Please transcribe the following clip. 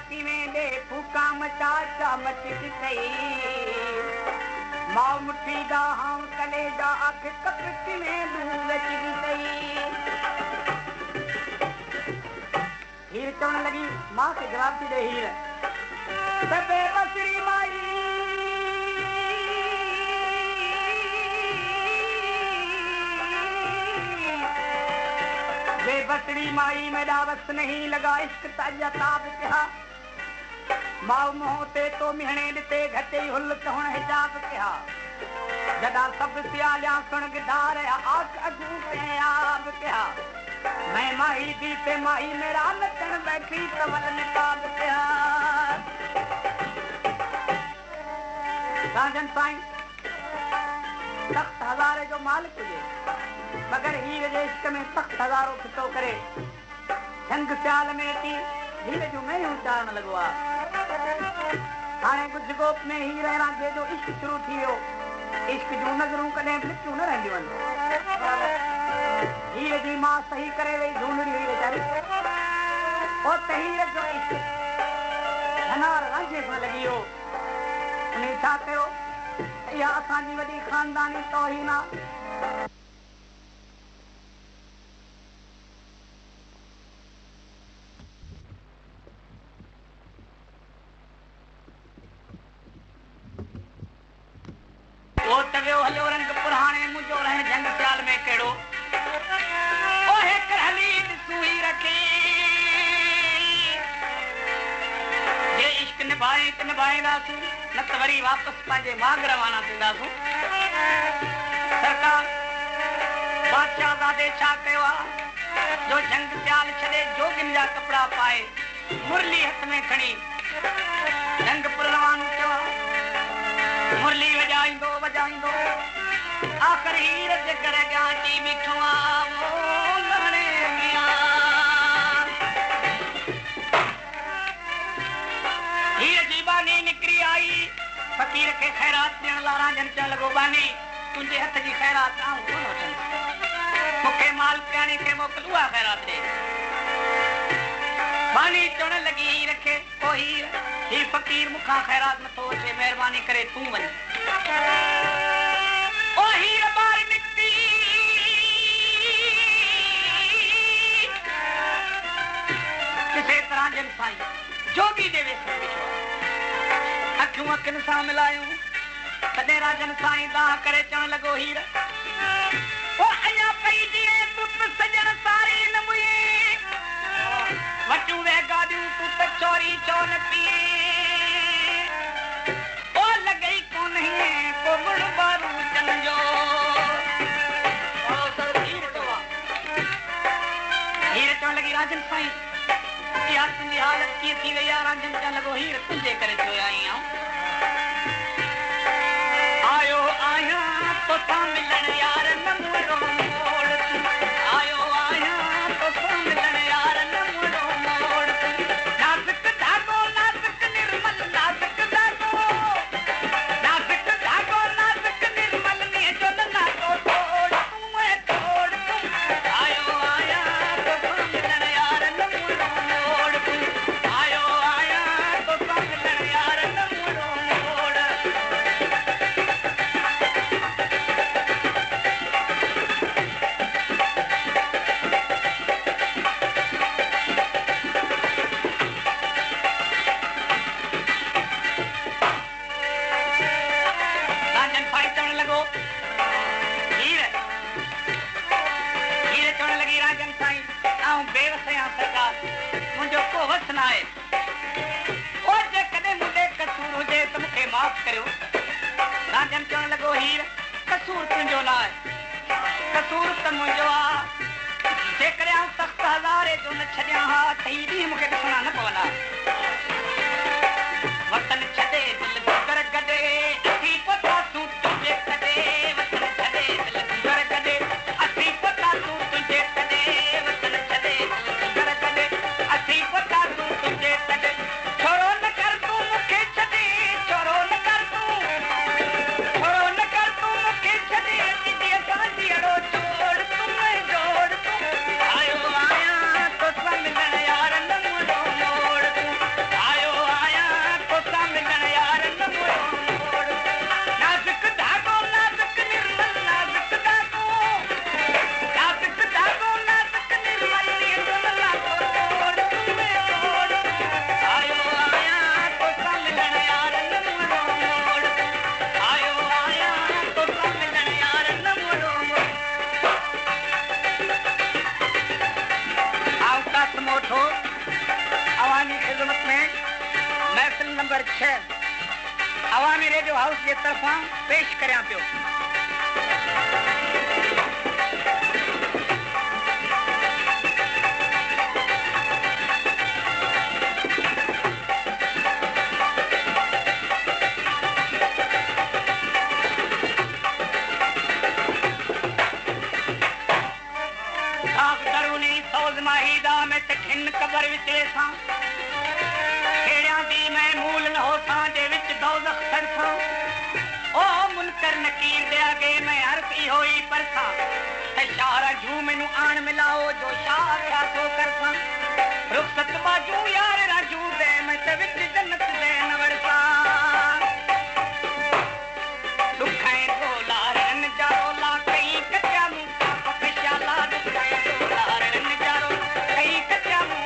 की में दे फूका मचा मचिक कई मां मुठी दा हम कलेजा अख कपट में दूर चिड़ी कई हीर चवण लगी मां के जवाब थी दे हीर सबे बसरी माई बसड़ी माई में दावस नहीं लगा इश्क ताजा ताब कहा माऊ मोहते तो मिहने दिते घटे हुल हुन हिजाब कहा जदा सब सियालिया सुन गिदार आख अगू पे आब कहा मैं माही दी ते माही मेरा नचन बैठी तवल निकाब कहा राजन साईं सख्त हज़ारे जो मालिक हुजे मगर हीर जे इश्क में सख्त हज़ारो खितो करे जंग सियाल में थी हीर जो मैं उचारण लगो हाणे कुछ गोप में हीर रांझे जो इश्क शुरू थी वियो इश्क जूं नज़रूं कॾहिं लिखियूं न रहंदियूं आहिनि हीर जी मां सही करे वई झूनड़ी हुई वीचारी ओ त हीर जो इश्क हनार रांझे सां लॻी वियो उन छा कयो इहा असांजी वॾी ख़ानदानी तौहीन आहे हलो रंग पुराने मुझो रहे जंग सियाल में केड़ो ओहे करहली सुई रखे ये इश्क निभाए त निभाएंदासूं न त वरी वापस पंहिंजे माग रवाना थींदासूं सरकार बादशाह ज़ादे छा कयो आहे जो जंग सियाल छॾे जोगिन जा कपिड़ा पाए मुरली हथ में खणी जंगपुर रवानो कयो मुरली वॼाईंदो वॼाईंदो आख़िर हीर जे घर ॻाटी बीठो हीर जी बानी निकिरी आई फ़क़ीर खे ख़ैरात ॾियण लाइ रांझन चवण लॻो बानी तुंहिंजे हथ जी ख़ैरात आऊं कोन वठंदुसि मूंखे माल पियाणी खे मोकिल उहा ख़ैरात ॾे बानी चवण लॻी हीर खे ओ हीर फ़क़ीर मूंखां ख़ैरात नथो अचे महिरबानी करे तूं वञ ओ हीर ॿार निकिती किसे तरह जन साईं जोगी जे वेस में बीठो अखियूं अखियुनि सां मिलायूं तॾहिं राजन साईं दाह करे चवण लॻो हीर ओ अञा पई जीअं पुट सजण सारी न मुई वटूं वे गाॾियूं तूं त चोरी छो न पीए ओ लॻई कोन को गुण बारू चन जो हीर चवण लॻी राजन साईं इहा तुंहिंजी हालत कीअं थी वई आहे राजन चवण लॻो हीर तुंहिंजे करे थियो आई आयो आहियां तोसां मिलण यार न मुड़ो मोड़ आयो आहियां तोसां मिलण यार न मुड़ो मोड़ नाज़ुक धागो नाज़ुक निर्मल नाज़ुक धागो नाज़ुक धागो नाज़ुक निर्मल ने जो ना तो तोड़ तू आयो आहियां तोसां मिलण यार न मुड़ो मोड़ आयो आहियां तोसां मिलण यार न मुड़ो मोड़ मुझो को वस ना है और जे कदे मुझे कसूर हुजे तो मुखे माफ करियो राजन चवण लॻो हीर कसूर तुंहिंजो ना आहे कसूर त मुंहिंजो आहे जेकॾहिं आउं सख़्त हज़ारे जो न छॾियां हा त ही ॾींहं मूंखे ॾिसणा न पवंदा वतन छॾे दिलि गुज़र गॾे असीं पहुतासूं तुंहिंजे कॾे वतन छॾे दिलि गुज़र गॾे असीं पहुतासूं तुंहिंजे कॾे वतन छॾे दिलि गुज़र गॾे असीं पहुतासूं तुंहिंजे कॾे छोड़ो न कर तूं मूंखे छॾे छोड़ो न कर तूं मूंखे छॾे दीदी असांजी अड़ो छोड़ तूं जोड़ तूं आयो आहियां तोसां मिलण यार न मुड़ो मोड़ तूं फैसल नंबर 6 अवामी रेडियो हाउस के तरफा पेश करियां पियो। कबर विचले सां खेड़ियां दी मैं मूल न हो सां जे विच दोज़ख सरसां ओ मुनकर नकीर दे अगे मैं हर की होई परसां ते शारा जू मैनू आन मिलाओ जो शाह क्या तो करसां रुखसत बाजू यार राजू दे मैं ते विच जन्नत दे न वरसां दुखाए गोला रन जाओ ला कई कच्चा मुंह पकशाला दुखाए गोला रन जाओ कई कच्चा मुंह